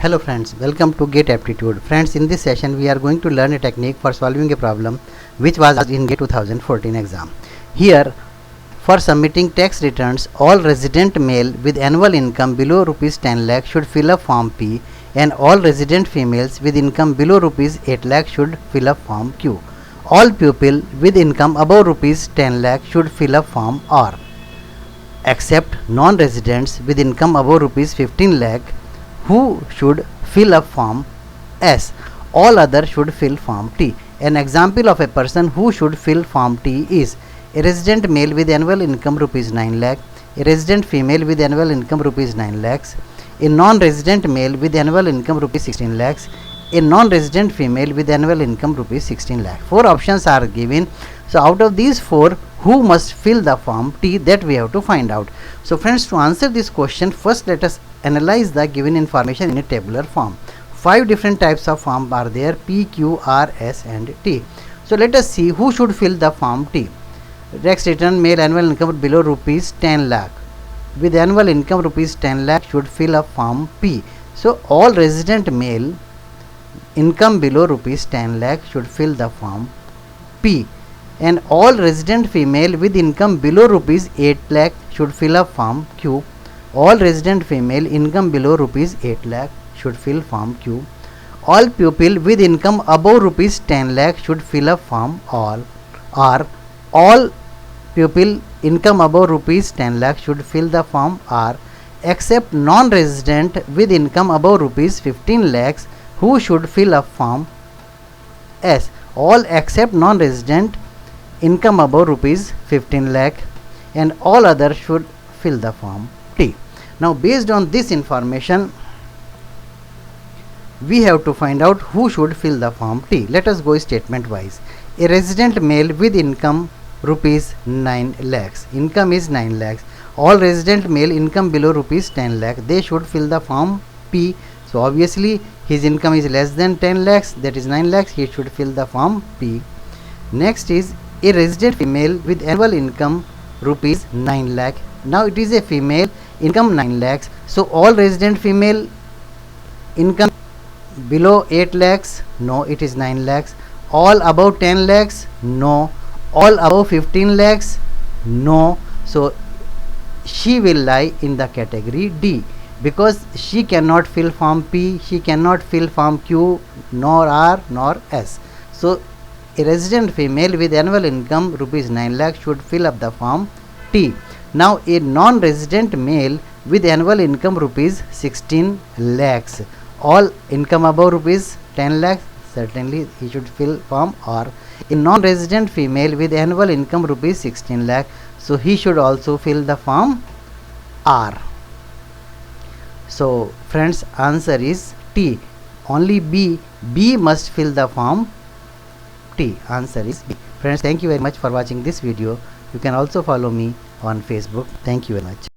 Hello friends, welcome to GATE Aptitude. Friends, in this session we are going to learn a technique for solving a problem which was in GATE 2014 exam. Here, for submitting tax returns, all resident male with annual income below rupees 10 lakh should fill up form P, and all resident females with income below rupees 8 lakh should fill up form Q. All pupil with income above rupees 10 lakh should fill up form R, except non-residents with income above rupees 15 lakh who should fill up form S. All others should fill form T. An example of a person who should fill form T is a resident male with annual income rupees 9 lakh, a resident female with annual income rupees 9 lakhs, a non-resident male with annual income rupees 16 lakhs, a non-resident female with annual income rupees 16 lakh. 4 options are given. So out of these 4, who must fill the form T, that we have to find out. So friends, to answer this question, first let us analyze the given information in a tabular form. 5 different types of form are there: P, Q, R, S and T. So let us see who should fill the form T. Tax return male annual income below rupees 10 lakh with annual income rupees 10 lakh should fill up form P. So all resident male income below rupees 10 lakh should fill the form P, and all resident female with income below rupees 8 lakh should fill up form Q. All resident female income below rupees 8 lakh should fill form Q. All pupil with income above rupees 10 lakh should fill up form R. All pupil income above rupees 10 lakh should fill the form R, except non-resident with income above rupees 15 lakhs who should fill up form S. All except non-resident income above rupees 15 lakh, and all others should fill the form T. Now based on this information, we have to find out who should fill the form T. Let us go statement wise. A resident male with income rupees 9 lakhs. Income is 9 lakhs. All resident male income below rupees 10 lakh, they should fill the form P. So obviously his income is less than 10 lakhs, that is 9 lakhs, he should fill the form P. Next is a resident female with annual income rupees 9 lakh. Now it is a female, income 9 lakhs. So all resident female income below 8 lakhs, no, it is 9 lakhs. All above 10 lakhs, no. All above 15 lakhs, no. So she will lie in the category D, because she cannot fill form P, she cannot fill form Q, nor R, nor S. So a resident female with annual income rupees 9 lakh should fill up the form T. Now a non-resident male with annual income rupees 16 lakhs, all income above rupees 10 lakhs, certainly he should fill form R. A non-resident female with annual income rupees 16 lakh, so he should also fill the form R. So friends, answer is T. Only B must fill the form T. Answer is B. Friends, thank you very much for watching this video. You can also follow me on Facebook. Thank you very much.